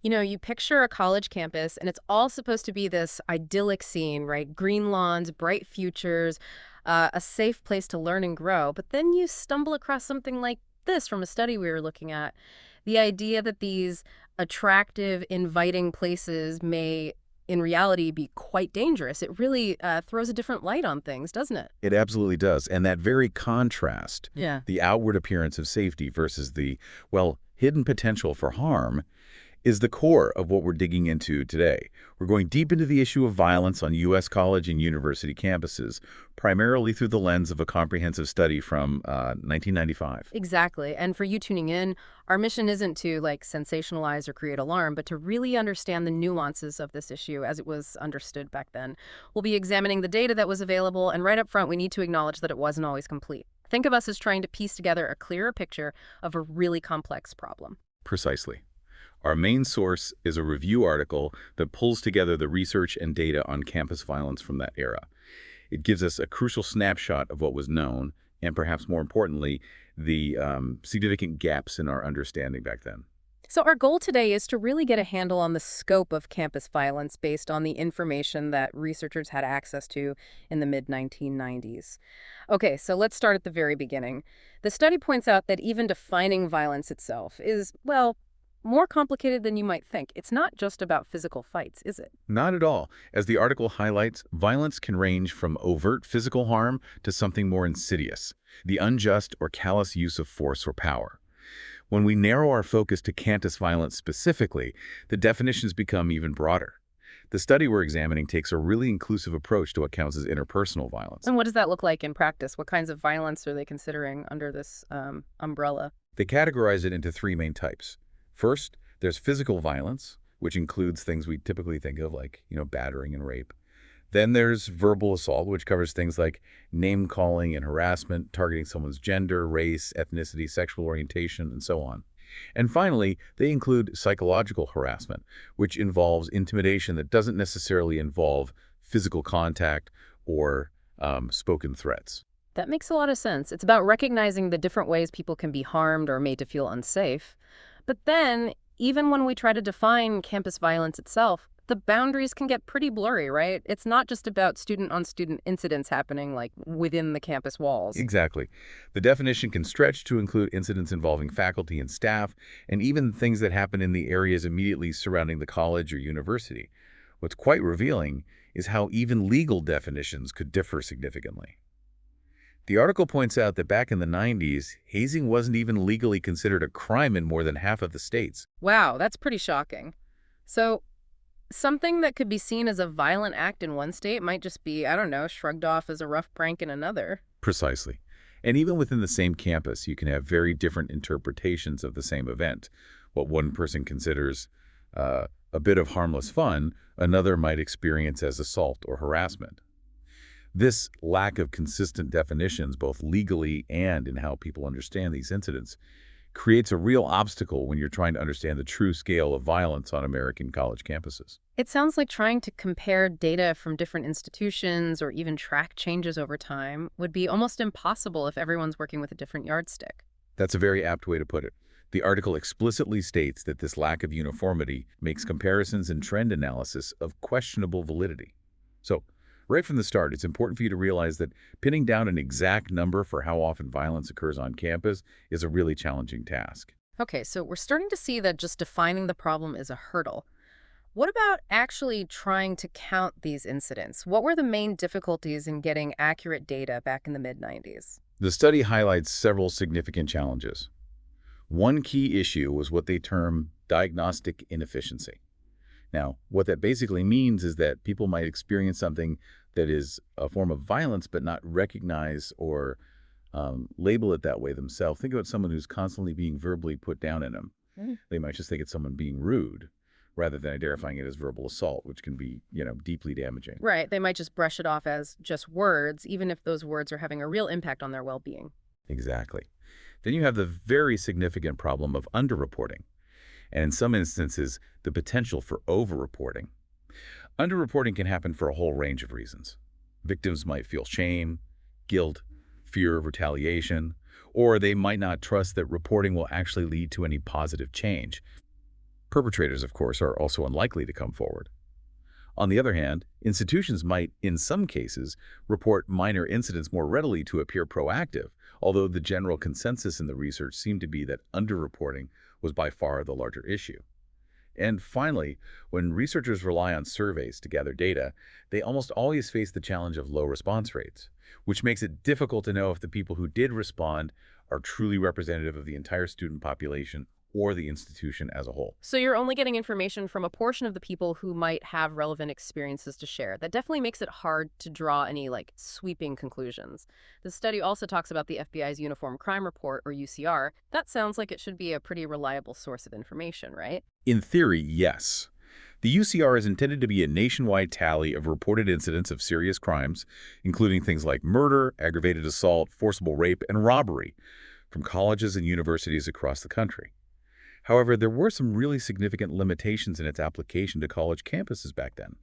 You know, you picture a college campus, and it's all supposed to be this idyllic scene, right? Green lawns, bright futures, a safe place to learn and grow. But then you stumble across something like this from a study we were looking at. The idea that these attractive, inviting places may, in reality, be quite dangerous. It really throws a different light on things, doesn't it? It absolutely does. And that very contrast, Yeah. the outward appearance of safety versus the, well, hidden potential for harm, is the core of what we're digging into today. We're going deep into the issue of violence on U.S. college and university campuses, primarily through the lens of a comprehensive study from 1995. Exactly. And for you tuning in, our mission isn't to sensationalize or create alarm, but to really understand the nuances of this issue as it was understood back then. We'll be examining the data that was available, and right up front, we need to acknowledge that it wasn't always complete. Think of us as trying to piece together a clearer picture of a really complex problem. Precisely. Our main source is a review article that pulls together the research and data on campus violence from that era. It gives us a crucial snapshot of what was known, and perhaps more importantly, the significant gaps in our understanding back then. So, our goal today is to really get a handle on the scope of campus violence based on the information that researchers had access to in the mid 1990s. Okay, so let's start at the very beginning. The study points out that even defining violence itself is, well, more complicated than you might think. It's not just about physical fights, is it? Not at all. As the article highlights, violence can range from overt physical harm to something more insidious, the unjust or callous use of force or power. When we narrow our focus to campus violence specifically, the definitions become even broader. The study we're examining takes a really inclusive approach to what counts as interpersonal violence. And what does that look like in practice? What kinds of violence are they considering under this umbrella? They categorize it into three main types. First, there's physical violence, which includes things we typically think of like, battering and rape. Then there's verbal assault, which covers things like name-calling and harassment, targeting someone's gender, race, ethnicity, sexual orientation, and so on. And finally, they include psychological harassment, which involves intimidation that doesn't necessarily involve physical contact or spoken threats. That makes a lot of sense. It's about recognizing the different ways people can be harmed or made to feel unsafe. But then, even when we try to define campus violence itself, the boundaries can get pretty blurry, right? It's not just about student-on-student incidents happening within the campus walls. Exactly. The definition can stretch to include incidents involving faculty and staff, and even things that happen in the areas immediately surrounding the college or university. What's quite revealing is how even legal definitions could differ significantly. The article points out that back in the 90s, hazing wasn't even legally considered a crime in more than half of the states. Wow, that's pretty shocking. So, something that could be seen as a violent act in one state might just be, I don't know, shrugged off as a rough prank in another. Precisely. And even within the same campus, you can have very different interpretations of the same event. What one person considers a bit of harmless fun, another might experience as assault or harassment. This lack of consistent definitions, both legally and in how people understand these incidents, creates a real obstacle when you're trying to understand the true scale of violence on American college campuses. It sounds like trying to compare data from different institutions or even track changes over time would be almost impossible if everyone's working with a different yardstick. That's a very apt way to put it. The article explicitly states that this lack of uniformity makes comparisons and trend analysis of questionable validity. So, right from the start, it's important for you to realize that pinning down an exact number for how often violence occurs on campus is a really challenging task. Okay, so we're starting to see that just defining the problem is a hurdle. What about actually trying to count these incidents? What were the main difficulties in getting accurate data back in the mid 90s? The study highlights several significant challenges. One key issue was what they term diagnostic inefficiency. Now, what that basically means is that people might experience something that is a form of violence but not recognize or label it that way themselves. Think about someone who's constantly being verbally put down in them. They might just think it's someone being rude rather than identifying it as verbal assault, which can be, deeply damaging. Right, they might just brush it off as just words, even if those words are having a real impact on their well-being. Exactly. Then you have the very significant problem of underreporting, and in some instances, the potential for overreporting. Underreporting can happen for a whole range of reasons. Victims might feel shame, guilt, fear of retaliation, or they might not trust that reporting will actually lead to any positive change. Perpetrators, of course, are also unlikely to come forward. On the other hand, institutions might, in some cases, report minor incidents more readily to appear proactive, although the general consensus in the research seemed to be that underreporting was by far the larger issue. And finally, when researchers rely on surveys to gather data, they almost always face the challenge of low response rates, which makes it difficult to know if the people who did respond are truly representative of the entire student population or the institution as a whole. So you're only getting information from a portion of the people who might have relevant experiences to share. That definitely makes it hard to draw any sweeping conclusions. The study also talks about the FBI's Uniform Crime Report, or UCR. That sounds like it should be a pretty reliable source of information, right? In theory, yes. The UCR is intended to be a nationwide tally of reported incidents of serious crimes, including things like murder, aggravated assault, forcible rape, and robbery, from colleges and universities across the country. However, there were some really significant limitations in its application to college campuses back then.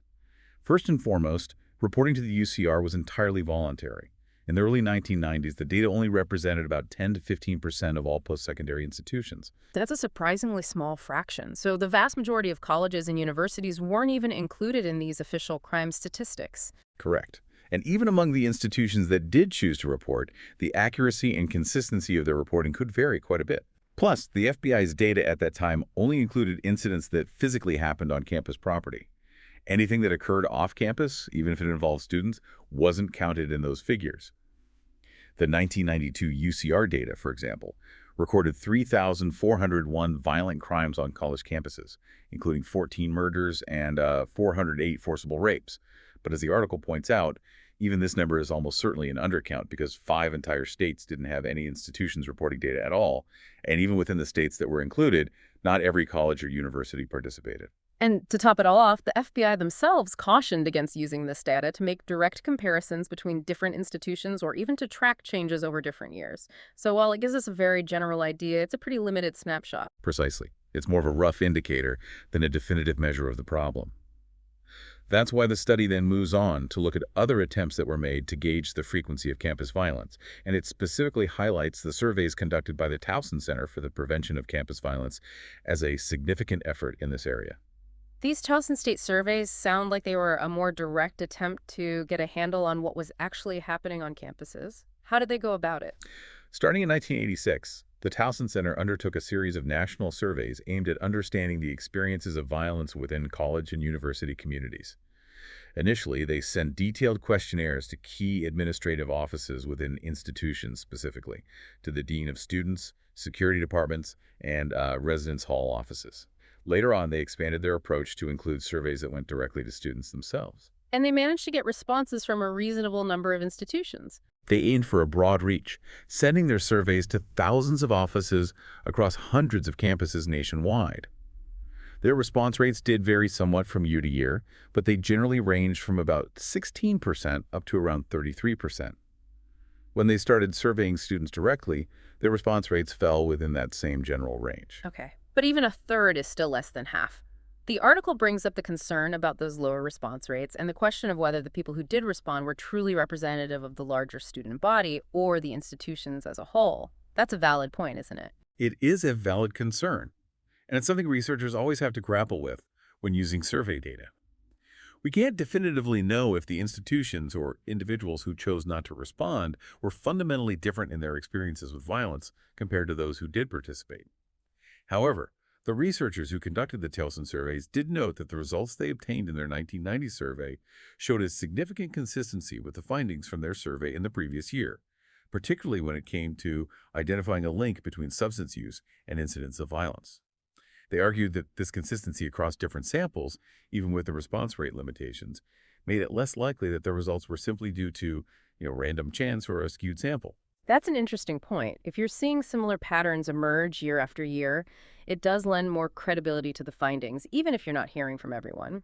First and foremost, reporting to the UCR was entirely voluntary. In the early 1990s, the data only represented about 10 to 15% of all post-secondary institutions. That's a surprisingly small fraction. So the vast majority of colleges and universities weren't even included in these official crime statistics. Correct. And even among the institutions that did choose to report, the accuracy and consistency of their reporting could vary quite a bit. Plus, the FBI's data at that time only included incidents that physically happened on campus property. Anything that occurred off campus, even if it involved students, wasn't counted in those figures. The 1992 UCR data, for example, recorded 3,401 violent crimes on college campuses, including 14 murders and 408 forcible rapes. But as the article points out, even this number is almost certainly an undercount because 5 entire states didn't have any institutions reporting data at all. And even within the states that were included, not every college or university participated. And to top it all off, the FBI themselves cautioned against using this data to make direct comparisons between different institutions or even to track changes over different years. So while it gives us a very general idea, it's a pretty limited snapshot. Precisely. It's more of a rough indicator than a definitive measure of the problem. That's why the study then moves on to look at other attempts that were made to gauge the frequency of campus violence, and it specifically highlights the surveys conducted by the Towson Center for the Prevention of Campus Violence as a significant effort in this area. These Towson State surveys sound like they were a more direct attempt to get a handle on what was actually happening on campuses. How did they go about it? Starting in 1986, the Towson Center undertook a series of national surveys aimed at understanding the experiences of violence within college and university communities. Initially, they sent detailed questionnaires to key administrative offices within institutions specifically, to the dean of students, security departments, and residence hall offices. Later on, they expanded their approach to include surveys that went directly to students themselves. And they managed to get responses from a reasonable number of institutions. They aimed for a broad reach, sending their surveys to thousands of offices across hundreds of campuses nationwide. Their response rates did vary somewhat from year to year, but they generally ranged from about 16% up to around 33%. When they started surveying students directly, their response rates fell within that same general range. Okay. But even a third is still less than half. The article brings up the concern about those lower response rates and the question of whether the people who did respond were truly representative of the larger student body or the institutions as a whole. That's a valid point, isn't it? It is a valid concern, and it's something researchers always have to grapple with when using survey data. We can't definitively know if the institutions or individuals who chose not to respond were fundamentally different in their experiences with violence compared to those who did participate. However, the researchers who conducted the Towson surveys did note that the results they obtained in their 1990 survey showed a significant consistency with the findings from their survey in the previous year, particularly when it came to identifying a link between substance use and incidents of violence. They argued that this consistency across different samples, even with the response rate limitations, made it less likely that the results were simply due to, random chance or a skewed sample. That's an interesting point. If you're seeing similar patterns emerge year after year, it does lend more credibility to the findings, even if you're not hearing from everyone.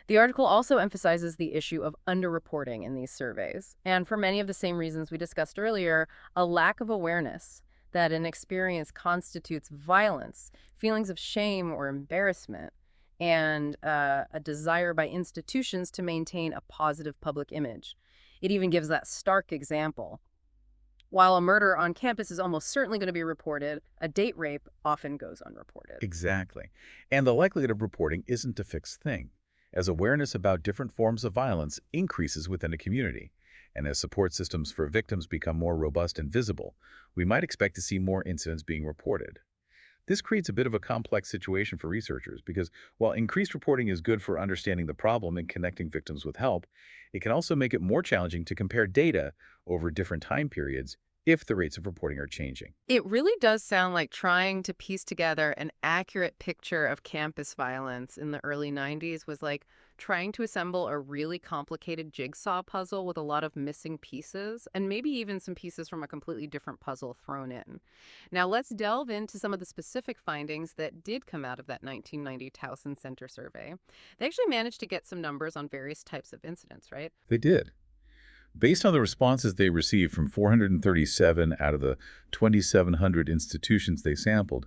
The article also emphasizes the issue of underreporting in these surveys, and for many of the same reasons we discussed earlier, a lack of awareness that an experience constitutes violence, feelings of shame or embarrassment, and a desire by institutions to maintain a positive public image. It even gives that stark example. While a murder on campus is almost certainly going to be reported, a date rape often goes unreported. Exactly. And the likelihood of reporting isn't a fixed thing, as awareness about different forms of violence increases within a community. And as support systems for victims become more robust and visible, we might expect to see more incidents being reported. This creates a bit of a complex situation for researchers because while increased reporting is good for understanding the problem and connecting victims with help, it can also make it more challenging to compare data over different time periods if the rates of reporting are changing. It really does sound like trying to piece together an accurate picture of campus violence in the early 90s was like trying to assemble a really complicated jigsaw puzzle with a lot of missing pieces, and maybe even some pieces from a completely different puzzle thrown in. Now, let's delve into some of the specific findings that did come out of that 1990 Towson Center survey. They actually managed to get some numbers on various types of incidents, right? They did. Based on the responses they received from 437 out of the 2,700 institutions they sampled,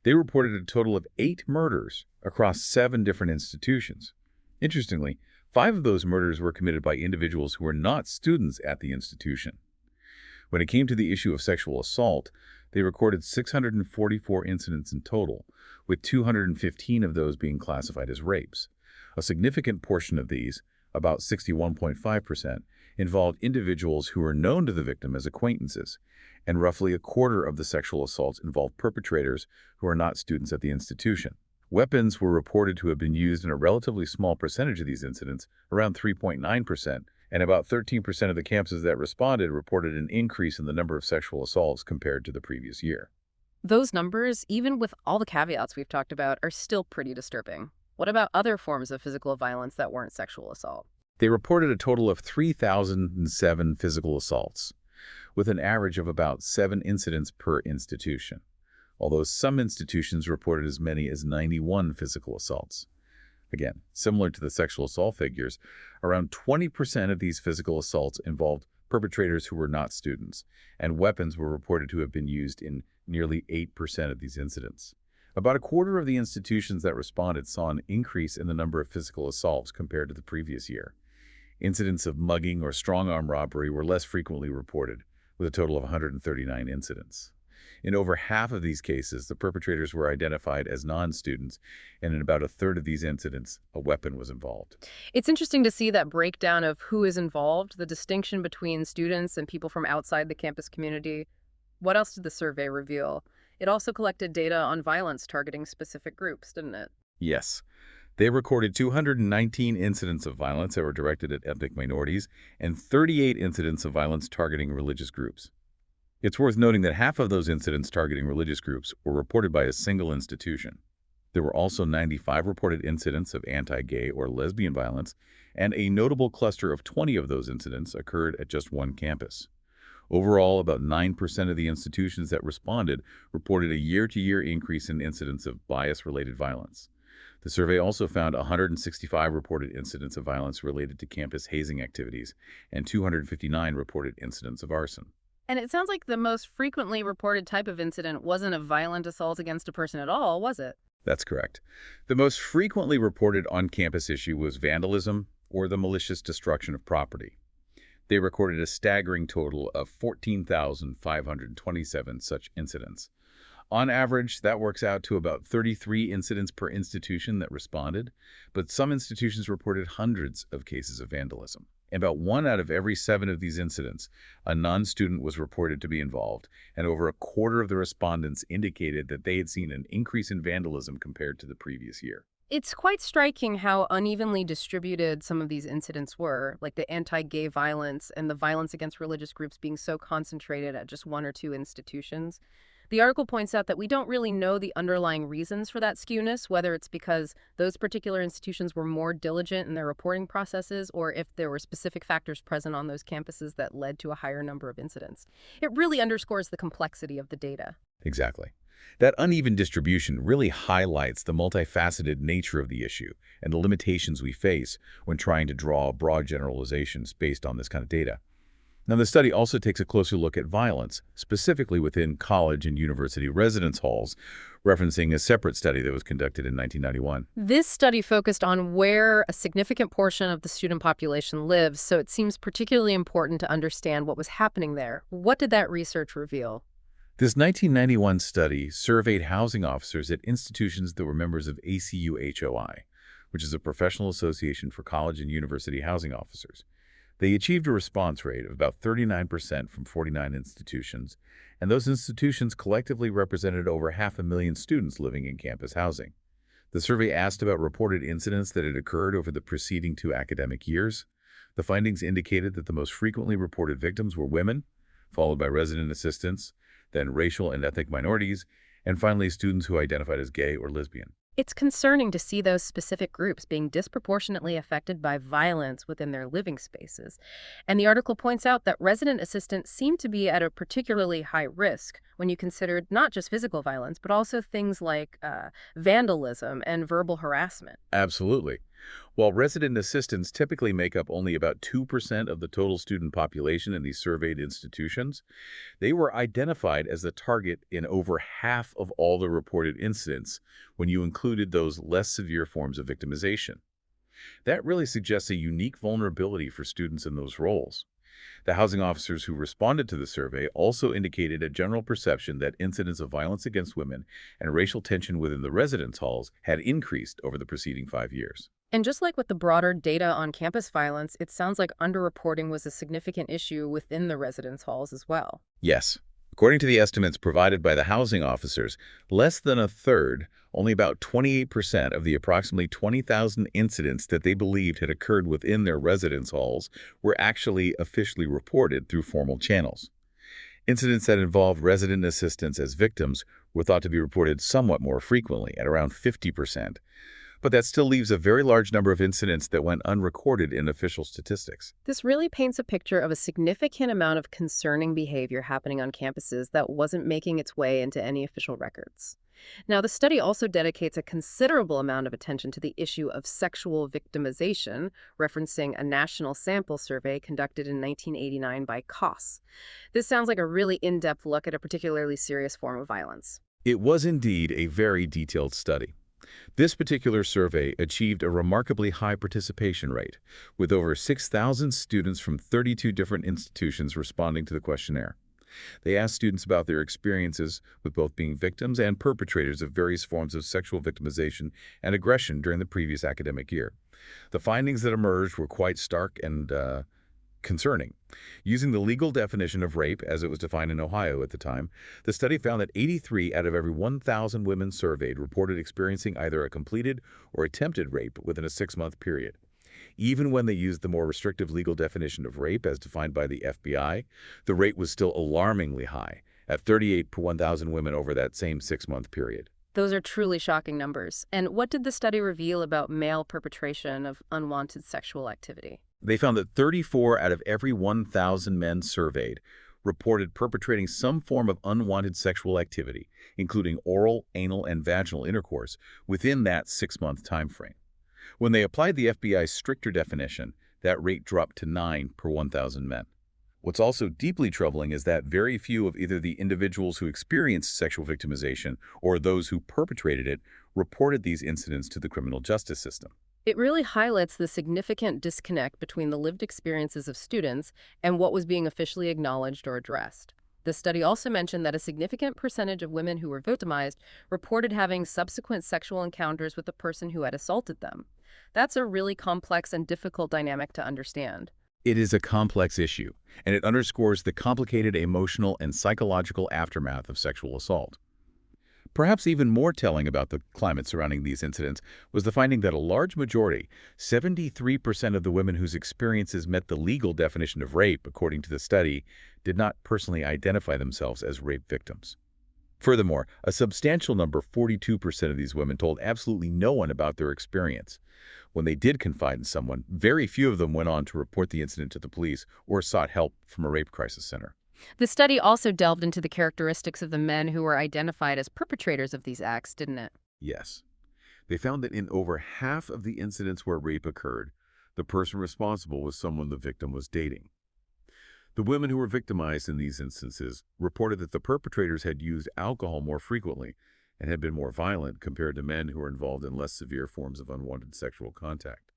they reported a total of 8 murders across 7 different institutions. Interestingly, 5 of those murders were committed by individuals who were not students at the institution. When it came to the issue of sexual assault, they recorded 644 incidents in total, with 215 of those being classified as rapes. A significant portion of these, about 61.5%, involved individuals who were known to the victim as acquaintances, and roughly a quarter of the sexual assaults involved perpetrators who are not students at the institution. Weapons were reported to have been used in a relatively small percentage of these incidents, around 3.9%, and about 13% of the campuses that responded reported an increase in the number of sexual assaults compared to the previous year. Those numbers, even with all the caveats we've talked about, are still pretty disturbing. What about other forms of physical violence that weren't sexual assault? They reported a total of 3,007 physical assaults, with an average of about 7 incidents per institution, although some institutions reported as many as 91 physical assaults. Again, similar to the sexual assault figures, around 20% of these physical assaults involved perpetrators who were not students, and weapons were reported to have been used in nearly 8% of these incidents. About a quarter of the institutions that responded saw an increase in the number of physical assaults compared to the previous year. Incidents of mugging or strong-arm robbery were less frequently reported, with a total of 139 incidents. In over half of these cases, the perpetrators were identified as non-students, and in about a third of these incidents, a weapon was involved. It's interesting to see that breakdown of who is involved, the distinction between students and people from outside the campus community. What else did the survey reveal? It also collected data on violence targeting specific groups, didn't it? Yes, they recorded 219 incidents of violence that were directed at ethnic minorities and 38 incidents of violence targeting religious groups. It's worth noting that half of those incidents targeting religious groups were reported by a single institution. There were also 95 reported incidents of anti-gay or lesbian violence, and a notable cluster of 20 of those incidents occurred at just one campus. Overall, about 9% of the institutions that responded reported a year-to-year increase in incidents of bias-related violence. The survey also found 165 reported incidents of violence related to campus hazing activities and 259 reported incidents of arson. And it sounds like the most frequently reported type of incident wasn't a violent assault against a person at all, was it? That's correct. The most frequently reported on-campus issue was vandalism or the malicious destruction of property. They recorded a staggering total of 14,527 such incidents. On average, that works out to about 33 incidents per institution that responded, but some institutions reported hundreds of cases of vandalism. In about 1 out of every 7 of these incidents, a non-student was reported to be involved, and over a quarter of the respondents indicated that they had seen an increase in vandalism compared to the previous year. It's quite striking how unevenly distributed some of these incidents were, like the anti-gay violence and the violence against religious groups being so concentrated at just 1 or 2 institutions. The article points out that we don't really know the underlying reasons for that skewness, whether it's because those particular institutions were more diligent in their reporting processes or if there were specific factors present on those campuses that led to a higher number of incidents. It really underscores the complexity of the data. Exactly. That uneven distribution really highlights the multifaceted nature of the issue and the limitations we face when trying to draw broad generalizations based on this kind of data. Now, the study also takes a closer look at violence, specifically within college and university residence halls, referencing a separate study that was conducted in 1991. This study focused on where a significant portion of the student population lives, so it seems particularly important to understand what was happening there. What did that research reveal? This 1991 study surveyed housing officers at institutions that were members of ACUHOI, which is a professional association for college and university housing officers. They achieved a response rate of about 39% from 49 institutions, and those institutions collectively represented over 500,000 students living in campus housing. The survey asked about reported incidents that had occurred over the preceding 2 academic years. The findings indicated that the most frequently reported victims were women, followed by resident assistants, then racial and ethnic minorities, and finally students who identified as gay or lesbian. It's concerning to see those specific groups being disproportionately affected by violence within their living spaces. And the article points out that resident assistants seem to be at a particularly high risk when you consider not just physical violence, but also things like vandalism and verbal harassment. Absolutely. While resident assistants typically make up only about 2% of the total student population in these surveyed institutions, they were identified as the target in over half of all the reported incidents when you included those less severe forms of victimization. That really suggests a unique vulnerability for students in those roles. The housing officers who responded to the survey also indicated a general perception that incidents of violence against women and racial tension within the residence halls had increased over the preceding 5 years. And just like with the broader data on campus violence, it sounds like underreporting was a significant issue within the residence halls as well. Yes. According to the estimates provided by the housing officers, less than a third, only about 28% of the approximately 20,000 incidents that they believed had occurred within their residence halls were actually officially reported through formal channels. Incidents that involved resident assistants as victims were thought to be reported somewhat more frequently, at around 50%. But that still leaves a very large number of incidents that went unrecorded in official statistics. This really paints a picture of a significant amount of concerning behavior happening on campuses that wasn't making its way into any official records. Now, the study also dedicates a considerable amount of attention to the issue of sexual victimization, referencing a national sample survey conducted in 1989 by COS. This sounds like a really in-depth look at a particularly serious form of violence. It was indeed a very detailed study. This particular survey achieved a remarkably high participation rate, with over 6,000 students from 32 different institutions responding to the questionnaire. They asked students about their experiences with both being victims and perpetrators of various forms of sexual victimization and aggression during the previous academic year. The findings that emerged were quite stark and concerning. Using the legal definition of rape, as it was defined in Ohio at the time, the study found that 83 out of every 1,000 women surveyed reported experiencing either a completed or attempted rape within a 6-month period. Even when they used the more restrictive legal definition of rape as defined by the FBI, the rate was still alarmingly high, at 38 per 1,000 women over that same 6-month period. Those are truly shocking numbers. And what did the study reveal about male perpetration of unwanted sexual activity? They found that 34 out of every 1,000 men surveyed reported perpetrating some form of unwanted sexual activity, including oral, anal, and vaginal intercourse, within that 6-month time frame. When they applied the FBI's stricter definition, that rate dropped to 9 per 1,000 men. What's also deeply troubling is that very few of either the individuals who experienced sexual victimization or those who perpetrated it reported these incidents to the criminal justice system. It really highlights the significant disconnect between the lived experiences of students and what was being officially acknowledged or addressed. The study also mentioned that a significant percentage of women who were victimized reported having subsequent sexual encounters with the person who had assaulted them. That's a really complex and difficult dynamic to understand. It is a complex issue, and it underscores the complicated emotional and psychological aftermath of sexual assault. Perhaps even more telling about the climate surrounding these incidents was the finding that a large majority, 73% of the women whose experiences met the legal definition of rape, according to the study, did not personally identify themselves as rape victims. Furthermore, a substantial number, 42% of these women, told absolutely no one about their experience. When they did confide in someone, very few of them went on to report the incident to the police or sought help from a rape crisis center. The study also delved into the characteristics of the men who were identified as perpetrators of these acts, didn't it? Yes. They found that in over half of the incidents where rape occurred, the person responsible was someone the victim was dating. The women who were victimized in these instances reported that the perpetrators had used alcohol more frequently and had been more violent compared to men who were involved in less severe forms of unwanted sexual contact.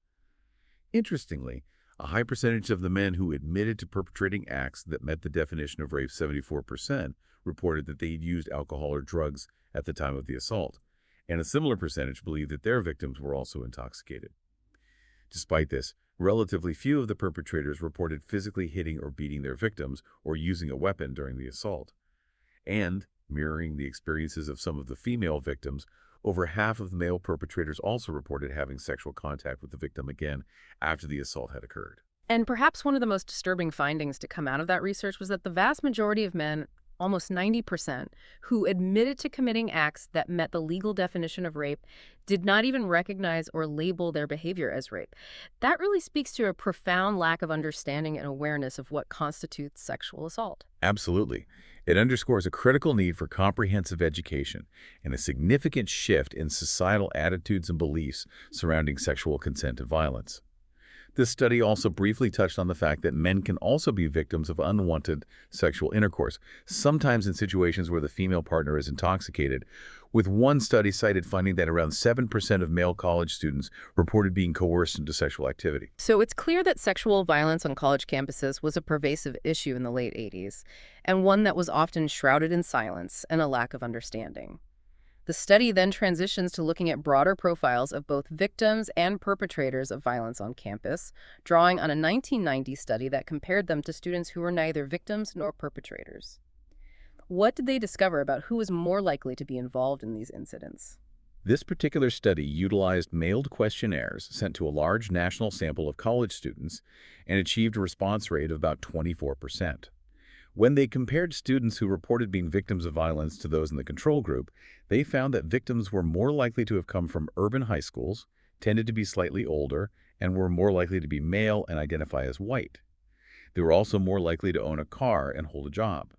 Interestingly, a high percentage of the men who admitted to perpetrating acts that met the definition of rape, 74%, reported that they had used alcohol or drugs at the time of the assault, and a similar percentage believed that their victims were also intoxicated. Despite this, relatively few of the perpetrators reported physically hitting or beating their victims or using a weapon during the assault. And, mirroring the experiences of some of the female victims, over half of the male perpetrators also reported having sexual contact with the victim again after the assault had occurred. And perhaps one of the most disturbing findings to come out of that research was that the vast majority of men, almost 90%, who admitted to committing acts that met the legal definition of rape did not even recognize or label their behavior as rape. That really speaks to a profound lack of understanding and awareness of what constitutes sexual assault. Absolutely. It underscores a critical need for comprehensive education and a significant shift in societal attitudes and beliefs surrounding sexual consent and violence. This study also briefly touched on the fact that men can also be victims of unwanted sexual intercourse, sometimes in situations where the female partner is intoxicated, with one study cited finding that around 7% of male college students reported being coerced into sexual activity. So it's clear that sexual violence on college campuses was a pervasive issue in the late 80s, and one that was often shrouded in silence and a lack of understanding. The study then transitions to looking at broader profiles of both victims and perpetrators of violence on campus, drawing on a 1990 study that compared them to students who were neither victims nor perpetrators. What did they discover about who was more likely to be involved in these incidents? This particular study utilized mailed questionnaires sent to a large national sample of college students and achieved a response rate of about 24%. When they compared students who reported being victims of violence to those in the control group, they found that victims were more likely to have come from urban high schools, tended to be slightly older, and were more likely to be male and identify as white. They were also more likely to own a car and hold a job.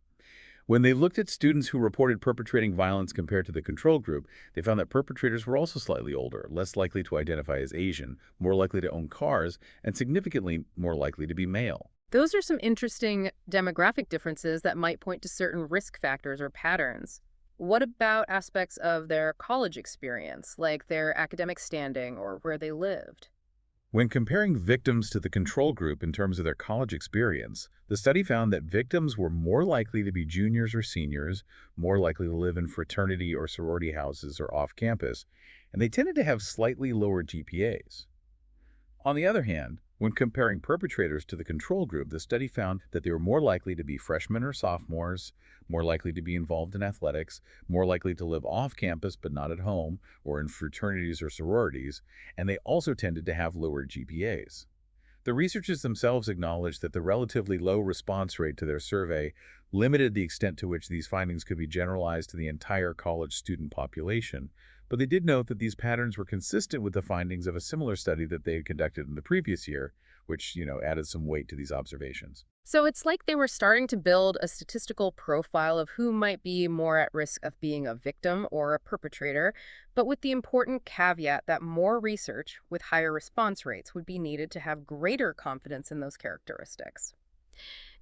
When they looked at students who reported perpetrating violence compared to the control group, they found that perpetrators were also slightly older, less likely to identify as Asian, more likely to own cars, and significantly more likely to be male. Those are some interesting demographic differences that might point to certain risk factors or patterns. What about aspects of their college experience, like their academic standing or where they lived? When comparing victims to the control group in terms of their college experience, the study found that victims were more likely to be juniors or seniors, more likely to live in fraternity or sorority houses or off campus, and they tended to have slightly lower GPAs. On the other hand, when comparing perpetrators to the control group, the study found that they were more likely to be freshmen or sophomores, more likely to be involved in athletics, more likely to live off campus but not at home or in fraternities or sororities, and they also tended to have lower GPAs. The researchers themselves acknowledged that the relatively low response rate to their survey limited the extent to which these findings could be generalized to the entire college student population, but they did note that these patterns were consistent with the findings of a similar study that they had conducted in the previous year, which, added some weight to these observations. So it's like they were starting to build a statistical profile of who might be more at risk of being a victim or a perpetrator, but with the important caveat that more research with higher response rates would be needed to have greater confidence in those characteristics.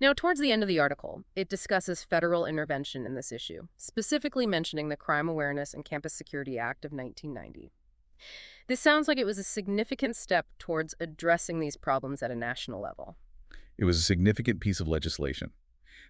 Now, towards the end of the article, it discusses federal intervention in this issue, specifically mentioning the Crime Awareness and Campus Security Act of 1990. This sounds like it was a significant step towards addressing these problems at a national level. It was a significant piece of legislation.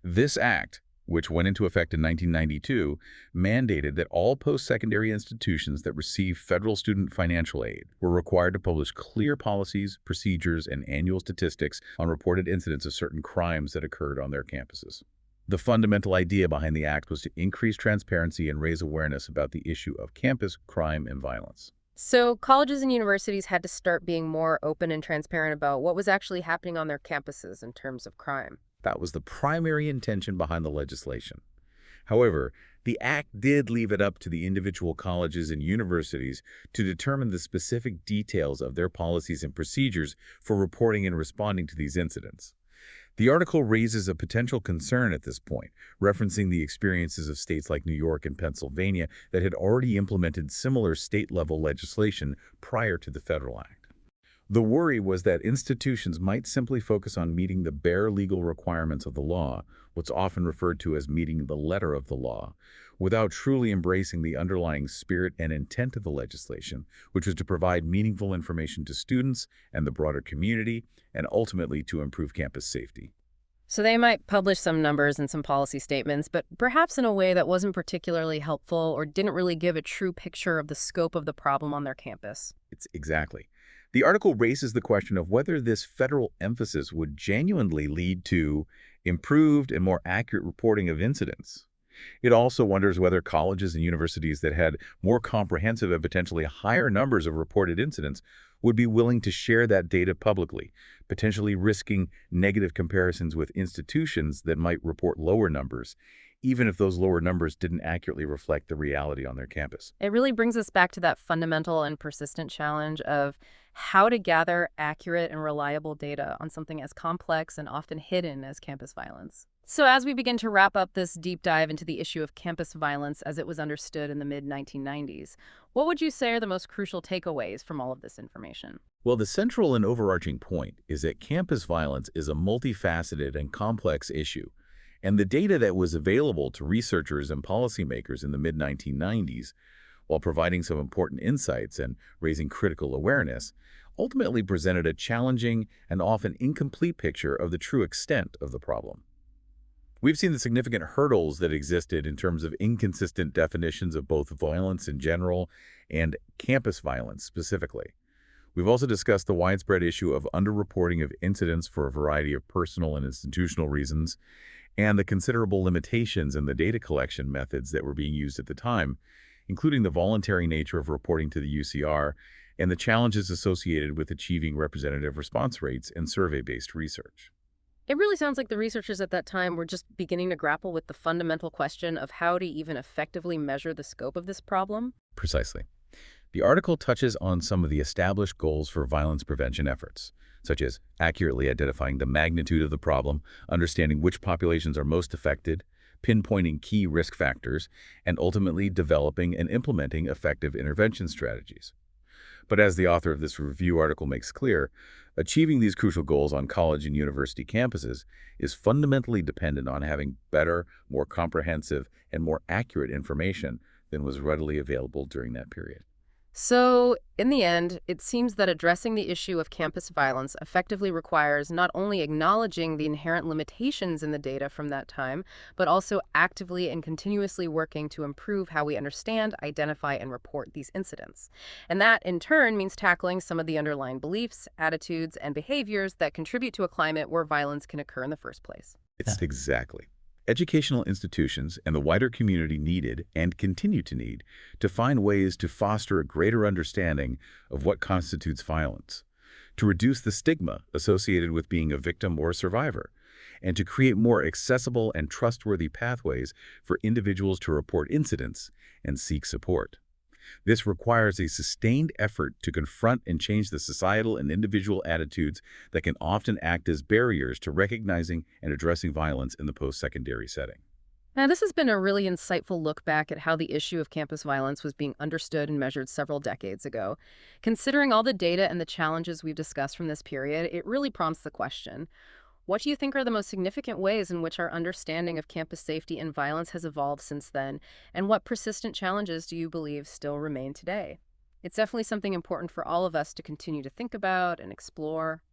This act, which went into effect in 1992, mandated that all post-secondary institutions that receive federal student financial aid were required to publish clear policies, procedures, and annual statistics on reported incidents of certain crimes that occurred on their campuses. The fundamental idea behind the act was to increase transparency and raise awareness about the issue of campus crime and violence. So colleges and universities had to start being more open and transparent about what was actually happening on their campuses in terms of crime. That was the primary intention behind the legislation. However, the act did leave it up to the individual colleges and universities to determine the specific details of their policies and procedures for reporting and responding to these incidents. The article raises a potential concern at this point, referencing the experiences of states like New York and Pennsylvania that had already implemented similar state-level legislation prior to the federal act. The worry was that institutions might simply focus on meeting the bare legal requirements of the law, what's often referred to as meeting the letter of the law, without truly embracing the underlying spirit and intent of the legislation, which was to provide meaningful information to students and the broader community, and ultimately to improve campus safety. So they might publish some numbers and some policy statements, but perhaps in a way that wasn't particularly helpful or didn't really give a true picture of the scope of the problem on their campus. It's exactly. The article raises the question of whether this federal emphasis would genuinely lead to improved and more accurate reporting of incidents. It also wonders whether colleges and universities that had more comprehensive and potentially higher numbers of reported incidents would be willing to share that data publicly, potentially risking negative comparisons with institutions that might report lower numbers, even if those lower numbers didn't accurately reflect the reality on their campus. It really brings us back to that fundamental and persistent challenge of how to gather accurate and reliable data on something as complex and often hidden as campus violence. So as we begin to wrap up this deep dive into the issue of campus violence as it was understood in the mid-1990s, what would you say are the most crucial takeaways from all of this information? Well, the central and overarching point is that campus violence is a multifaceted and complex issue, and the data that was available to researchers and policymakers in the mid-1990s, while providing some important insights and raising critical awareness, ultimately presented a challenging and often incomplete picture of the true extent of the problem. We've seen the significant hurdles that existed in terms of inconsistent definitions of both violence in general and campus violence specifically. We've also discussed the widespread issue of underreporting of incidents for a variety of personal and institutional reasons, and the considerable limitations in the data collection methods that were being used at the time, including the voluntary nature of reporting to the UCR and the challenges associated with achieving representative response rates in survey-based research. It really sounds like the researchers at that time were just beginning to grapple with the fundamental question of how to even effectively measure the scope of this problem. Precisely. The article touches on some of the established goals for violence prevention efforts, such as accurately identifying the magnitude of the problem, understanding which populations are most affected, pinpointing key risk factors, and ultimately developing and implementing effective intervention strategies. But as the author of this review article makes clear, achieving these crucial goals on college and university campuses is fundamentally dependent on having better, more comprehensive, and more accurate information than was readily available during that period. So, in the end, it seems that addressing the issue of campus violence effectively requires not only acknowledging the inherent limitations in the data from that time, but also actively and continuously working to improve how we understand, identify, and report these incidents. And that, in turn, means tackling some of the underlying beliefs, attitudes, and behaviors that contribute to a climate where violence can occur in the first place. It's exactly. Educational institutions and the wider community needed and continue to need to find ways to foster a greater understanding of what constitutes violence, to reduce the stigma associated with being a victim or a survivor, and to create more accessible and trustworthy pathways for individuals to report incidents and seek support. This requires a sustained effort to confront and change the societal and individual attitudes that can often act as barriers to recognizing and addressing violence in the post-secondary setting. Now, this has been a really insightful look back at how the issue of campus violence was being understood and measured several decades ago. Considering all the data and the challenges we've discussed from this period, it really prompts the question, what do you think are the most significant ways in which our understanding of campus safety and violence has evolved since then, and what persistent challenges do you believe still remain today? It's definitely something important for all of us to continue to think about and explore.